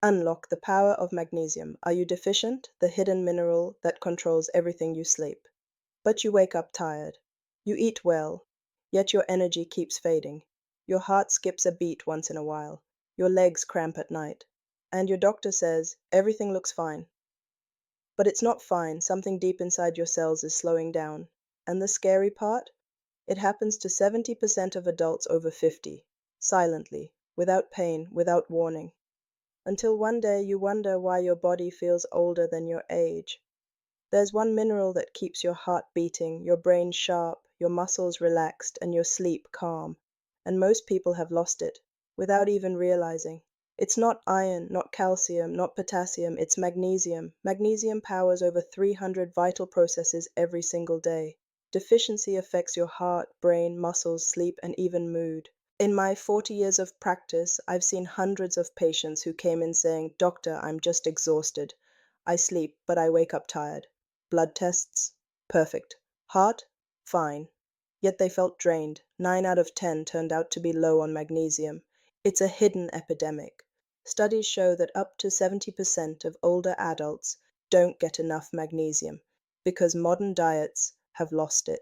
Unlock the power of magnesium. Are you deficient? The hidden mineral that controls everything you sleep. But you wake up tired. You eat well, yet your energy keeps fading. Your heart skips a beat once in a while. Your legs cramp at night. And your doctor says everything looks fine. But it's not fine. Something deep inside your cells is slowing down. And the scary part? It happens to 70% of adults over 50, silently, without pain, without warning. Until one day you wonder why your body feels older than your age. There's one mineral that keeps your heart beating, your brain sharp, your muscles relaxed, and your sleep calm. And most people have lost it, without even realizing. It's not iron, not calcium, not potassium, it's magnesium. Magnesium powers over 300 vital processes every single day. Deficiency affects your heart, brain, muscles, sleep, and even mood. In my 40 years of practice, I've seen hundreds of patients who came in saying, "Doctor, I'm just exhausted. I sleep, but I wake up tired. Blood tests? Perfect. Heart? Fine." Yet they felt drained. 9 out of 10 turned out to be low on magnesium. It's a hidden epidemic. Studies show that up to 70% of older adults don't get enough magnesium because modern diets have lost it.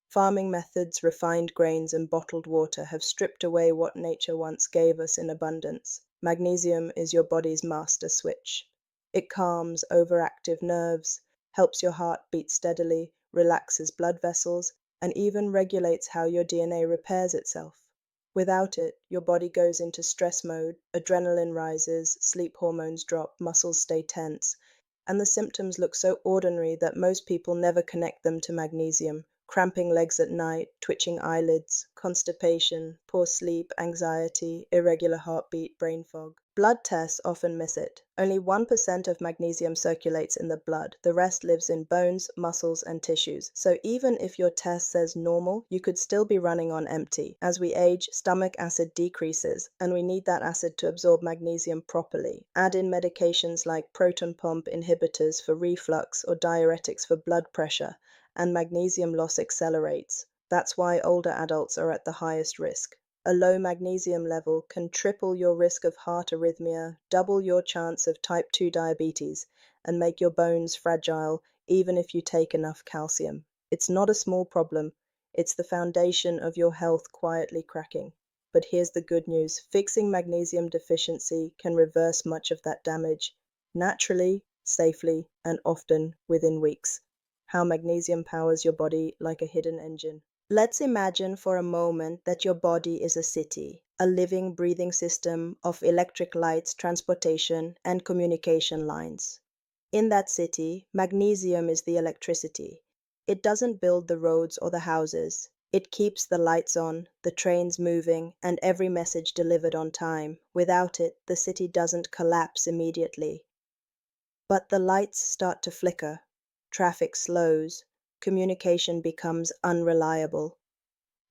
Farming methods, refined grains, and bottled water have stripped away what nature once gave us in abundance. Magnesium is your body's master switch. It calms overactive nerves, helps your heart beat steadily, relaxes blood vessels, and even regulates how your DNA repairs itself. Without it, your body goes into stress mode, adrenaline rises, sleep hormones drop, muscles stay tense, and the symptoms look so ordinary that most people never connect them to magnesium. Cramping legs at night, twitching eyelids, constipation, poor sleep, anxiety, irregular heartbeat, brain fog. Blood tests often miss it. Only 1% of magnesium circulates in the blood. The rest lives in bones, muscles, and tissues. So even if your test says normal, you could still be running on empty. As we age, stomach acid decreases, and we need that acid to absorb magnesium properly. Add in medications like proton pump inhibitors for reflux or diuretics for blood pressure, and magnesium loss accelerates. That's why older adults are at the highest risk. A low magnesium level can triple your risk of heart arrhythmia, double your chance of type 2 diabetes, and make your bones fragile even if you take enough calcium. It's not a small problem. It's the foundation of your health quietly cracking. But here's the good news. Fixing magnesium deficiency can reverse much of that damage, naturally, safely, and often within weeks. How magnesium powers your body like a hidden engine. Let's imagine for a moment that your body is a city, a living, breathing system of electric lights, transportation, and communication lines. In that city, magnesium is the electricity. It doesn't build the roads or the houses. It keeps the lights on, the trains moving, and every message delivered on time. Without it, the city doesn't collapse immediately. But the lights start to flicker. Traffic slows, communication becomes unreliable,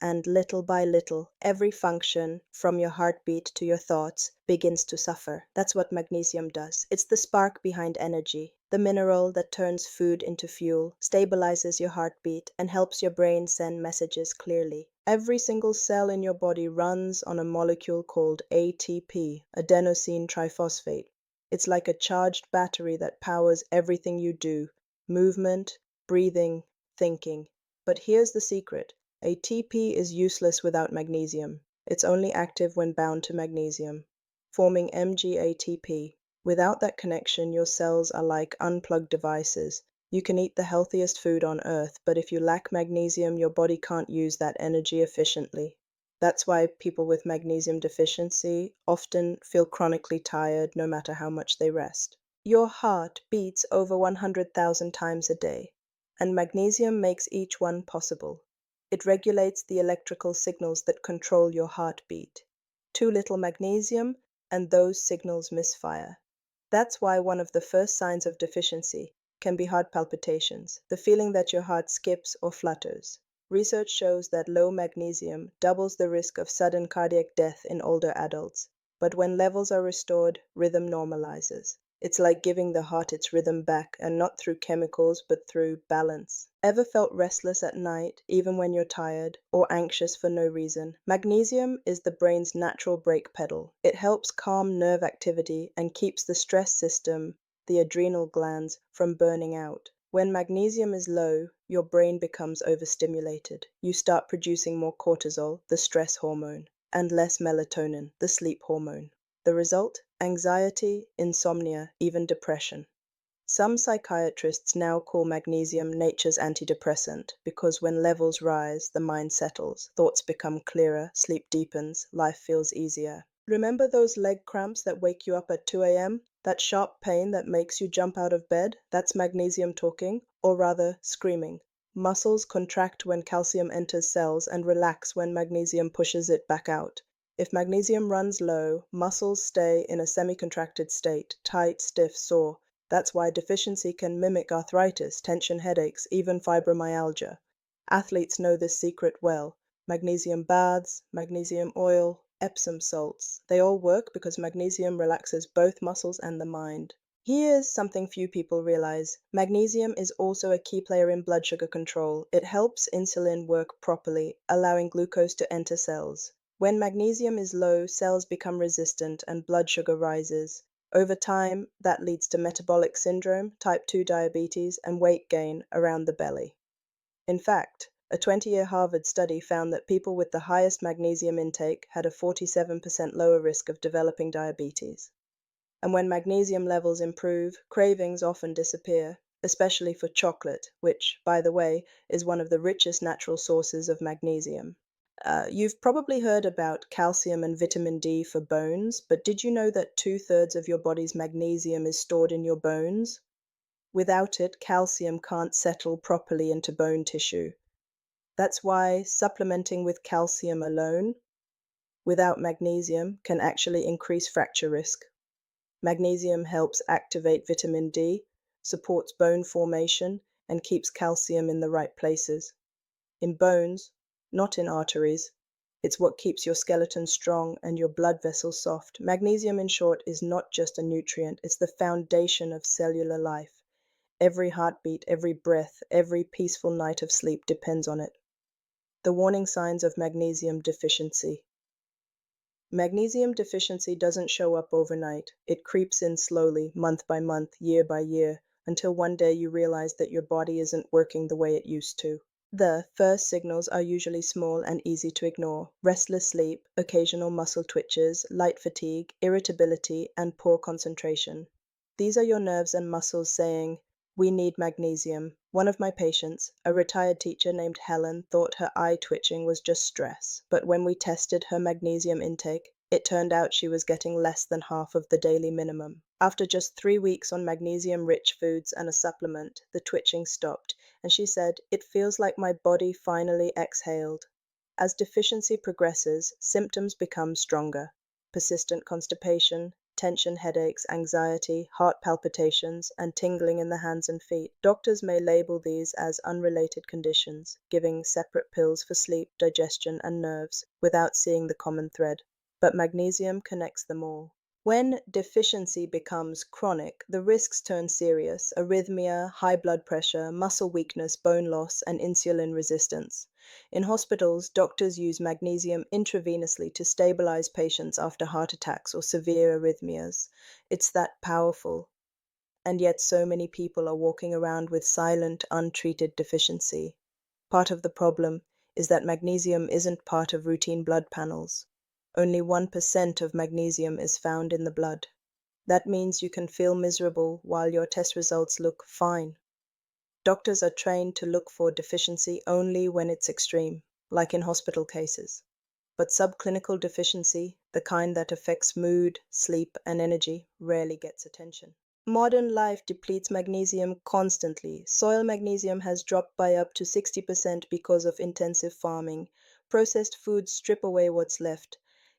and little by little, every function, from your heartbeat to your thoughts, begins to suffer. That's what magnesium does. It's the spark behind energy, the mineral that turns food into fuel, stabilizes your heartbeat, and helps your brain send messages clearly. Every single cell in your body runs on a molecule called ATP, adenosine triphosphate. It's like a charged battery that powers everything you do. Movement, breathing, thinking. But here's the secret. ATP is useless without magnesium. It's only active when bound to magnesium, forming MgATP. Without that connection, your cells are like unplugged devices. You can eat the healthiest food on earth, but if you lack magnesium, your body can't use that energy efficiently. That's why people with magnesium deficiency often feel chronically tired no matter how much they rest. Your heart beats over 100,000 times a day, and magnesium makes each one possible. It regulates the electrical signals that control your heartbeat. Too little magnesium, and those signals misfire. That's why one of the first signs of deficiency can be heart palpitations, the feeling that your heart skips or flutters. Research shows that low magnesium doubles the risk of sudden cardiac death in older adults. But when levels are restored, rhythm normalizes. It's like giving the heart its rhythm back, and not through chemicals, but through balance. Ever felt restless at night, even when you're tired, or anxious for no reason? Magnesium is the brain's natural brake pedal. It helps calm nerve activity and keeps the stress system, the adrenal glands, from burning out. When magnesium is low, your brain becomes overstimulated. You start producing more cortisol, the stress hormone, and less melatonin, the sleep hormone. The result? Anxiety, insomnia, even depression. Some psychiatrists now call magnesium nature's antidepressant because when levels rise, the mind settles, thoughts become clearer, sleep deepens, life feels easier. Remember those leg cramps that wake you up at 2 a.m.? That sharp pain that makes you jump out of bed? That's magnesium talking, or rather, screaming. Muscles contract when calcium enters cells and relax when magnesium pushes it back out. If magnesium runs low, muscles stay in a semi-contracted state, tight, stiff, sore. That's why deficiency can mimic arthritis, tension headaches, even fibromyalgia. Athletes know this secret well. Magnesium baths, magnesium oil, Epsom salts. They all work because magnesium relaxes both muscles and the mind. Here's something few people realize. Magnesium is also a key player in blood sugar control. It helps insulin work properly, allowing glucose to enter cells. When magnesium is low, cells become resistant and blood sugar rises. Over time, that leads to metabolic syndrome, type 2 diabetes, and weight gain around the belly. In fact, a 20-year Harvard study found that people with the highest magnesium intake had a 47% lower risk of developing diabetes. And when magnesium levels improve, cravings often disappear, especially for chocolate, which, by the way, is one of the richest natural sources of magnesium. You've probably heard about calcium and vitamin D for bones, but did you know that 2/3 of your body's magnesium is stored in your bones? Without it, calcium can't settle properly into bone tissue. That's why supplementing with calcium alone, without magnesium, can actually increase fracture risk. Magnesium helps activate vitamin D, supports bone formation, and keeps calcium in the right places. In bones, not in arteries. It's what keeps your skeleton strong and your blood vessels soft. Magnesium, in short, is not just a nutrient, it's the foundation of cellular life. Every heartbeat, every breath, every peaceful night of sleep depends on it. The warning signs of magnesium deficiency. Magnesium deficiency doesn't show up overnight. It creeps in slowly, month by month, year by year, until one day you realize that your body isn't working the way it used to. The first signals are usually small and easy to ignore: restless sleep, occasional muscle twitches, light fatigue, irritability, and poor concentration. These are your nerves and muscles saying, "We need magnesium." One of my patients, a retired teacher named Helen, thought her eye twitching was just stress, but when we tested her magnesium intake, it turned out she was getting less than half of the daily minimum. After just 3 weeks on magnesium-rich foods and a supplement, the twitching stopped, and she said, "It feels like my body finally exhaled." As deficiency progresses, symptoms become stronger: persistent constipation, tension headaches, anxiety, heart palpitations, and tingling in the hands and feet. Doctors may label these as unrelated conditions, giving separate pills for sleep, digestion, and nerves, without seeing the common thread. But magnesium connects them all. When deficiency becomes chronic, the risks turn serious: arrhythmia, high blood pressure, muscle weakness, bone loss, and insulin resistance. In hospitals, doctors use magnesium intravenously to stabilize patients after heart attacks or severe arrhythmias. It's that powerful. And yet so many people are walking around with silent, untreated deficiency. Part of the problem is that magnesium isn't part of routine blood panels. Only 1% of magnesium is found in the blood. That means you can feel miserable while your test results look fine. Doctors are trained to look for deficiency only when it's extreme, like in hospital cases. But subclinical deficiency, the kind that affects mood, sleep, and energy, rarely gets attention. Modern life depletes magnesium constantly. Soil magnesium has dropped by up to 60% because of intensive farming. Processed foods strip away what's left.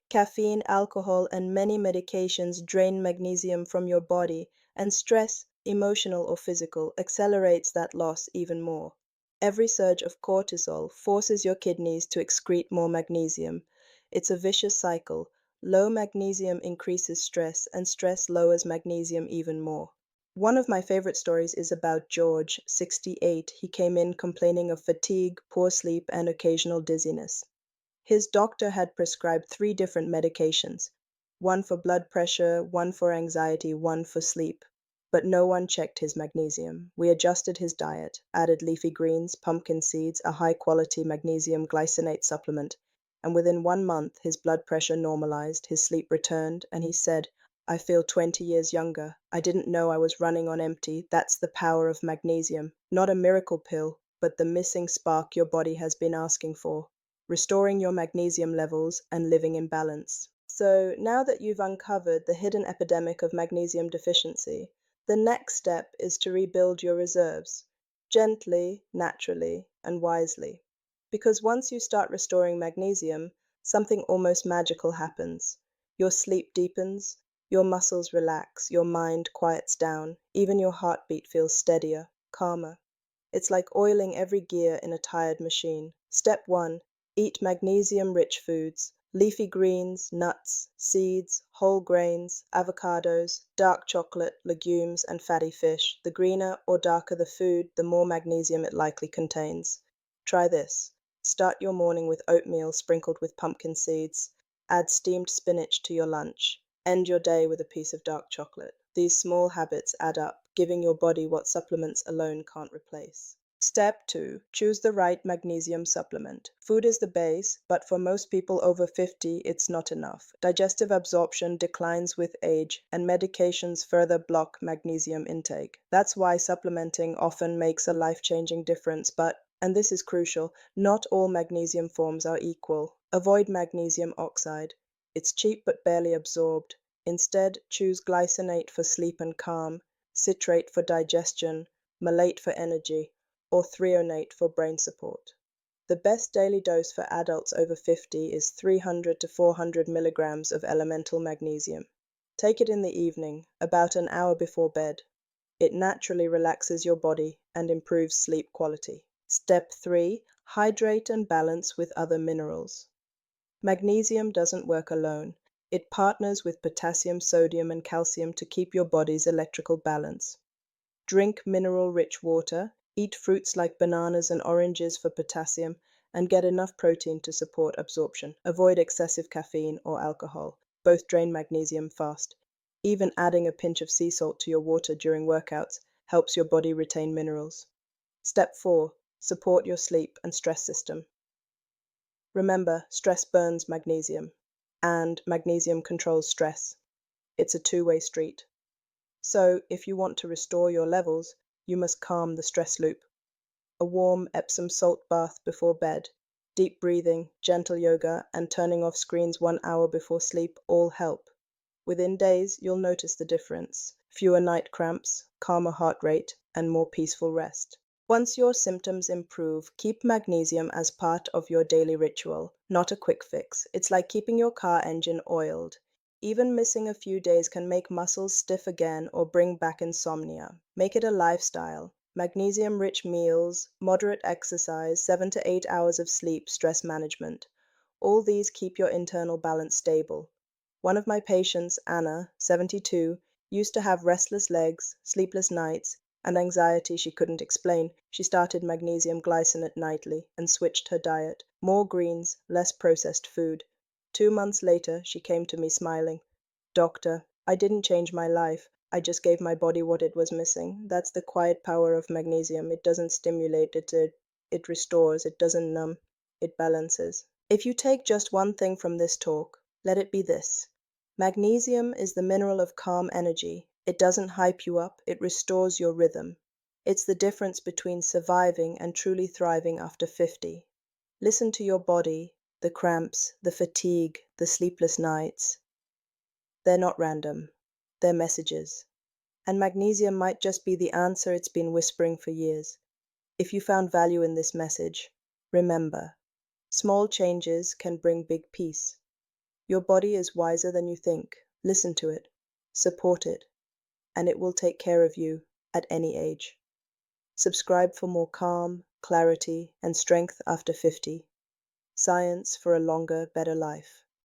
Caffeine, alcohol, and many medications drain magnesium from your body, and stress, emotional or physical, accelerates that loss even more. Every surge of cortisol forces your kidneys to excrete more magnesium. It's a vicious cycle. Low magnesium increases stress, and stress lowers magnesium even more. One of my favorite stories is about George, 68. He came in complaining of fatigue, poor sleep, and occasional dizziness. His doctor had prescribed 3 different medications, one for blood pressure, one for anxiety, one for sleep. But no one checked his magnesium. We adjusted his diet, added leafy greens, pumpkin seeds, a high-quality magnesium glycinate supplement, and within 1 month his blood pressure normalized, his sleep returned, and he said, "I feel 20 years younger. I didn't know I was running on empty. That's the power of magnesium. Not a miracle pill, but the missing spark your body has been asking for. Restoring your magnesium levels and living in balance." So now that you've uncovered the hidden epidemic of magnesium deficiency, the next step is to rebuild your reserves, gently, naturally, and wisely. Because once you start restoring magnesium, something almost magical happens. Your sleep deepens, your muscles relax, your mind quiets down, even your heartbeat feels steadier, calmer. It's like oiling every gear in a tired machine. Step 1. Eat magnesium-rich foods. Leafy greens, nuts, seeds, whole grains, avocados, dark chocolate, legumes, and fatty fish. The greener or darker the food, the more magnesium it likely contains. Try this. Start your morning with oatmeal sprinkled with pumpkin seeds. Add steamed spinach to your lunch. End your day with a piece of dark chocolate. These small habits add up, giving your body what supplements alone can't replace. Step 2. Choose the right magnesium supplement. Food is the base, but for most people over 50, it's not enough. Digestive absorption declines with age, and medications further block magnesium intake. That's why supplementing often makes a life-changing difference, but, and this is crucial, not all magnesium forms are equal. Avoid magnesium oxide. It's cheap but barely absorbed. Instead, choose glycinate for sleep and calm, citrate for digestion, malate for energy, or threonate for brain support. The best daily dose for adults over 50 is 300 to 400 milligrams of elemental magnesium. Take it in the evening, about an hour before bed. It naturally relaxes your body and improves sleep quality. Step 3. Hydrate and balance with other minerals. Magnesium doesn't work alone. It partners with potassium, sodium, and calcium to keep your body's electrical balance. Drink mineral-rich water, eat fruits like bananas and oranges for potassium, and get enough protein to support absorption. Avoid excessive caffeine or alcohol. Both drain magnesium fast. Even adding a pinch of sea salt to your water during workouts helps your body retain minerals. Step 4. Support your sleep and stress system. Remember, stress burns magnesium, and magnesium controls stress. It's a two-way street. So, if you want to restore your levels, you must calm the stress loop. A warm Epsom salt bath before bed, deep breathing, gentle yoga, and turning off screens 1 hour before sleep all help. Within days, you'll notice the difference. Fewer night cramps, calmer heart rate, and more peaceful rest. Once your symptoms improve, keep magnesium as part of your daily ritual, not a quick fix. It's like keeping your car engine oiled. Even missing a few days can make muscles stiff again or bring back insomnia. Make it a lifestyle. Magnesium-rich meals, moderate exercise, 7 to 8 hours of sleep, stress management. All these keep your internal balance stable. One of my patients, Anna, 72, used to have restless legs, sleepless nights, and anxiety she couldn't explain. She started magnesium glycinate nightly and switched her diet. More greens, less processed food. 2 months later, she came to me smiling. "Doctor, I didn't change my life. I just gave my body what it was missing. That's the quiet power of magnesium. It doesn't stimulate, it restores, it doesn't numb, it balances." If you take just one thing from this talk, let it be this. Magnesium is the mineral of calm energy. It doesn't hype you up, it restores your rhythm. It's the difference between surviving and truly thriving after 50. Listen to your body, the cramps, the fatigue, the sleepless nights. They're not random. They're messages. And magnesium might just be the answer it's been whispering for years. If you found value in this message, remember, small changes can bring big peace. Your body is wiser than you think. Listen to it, support it, and it will take care of you at any age. Subscribe for more calm, clarity, and strength after 50. Science for a longer, better life.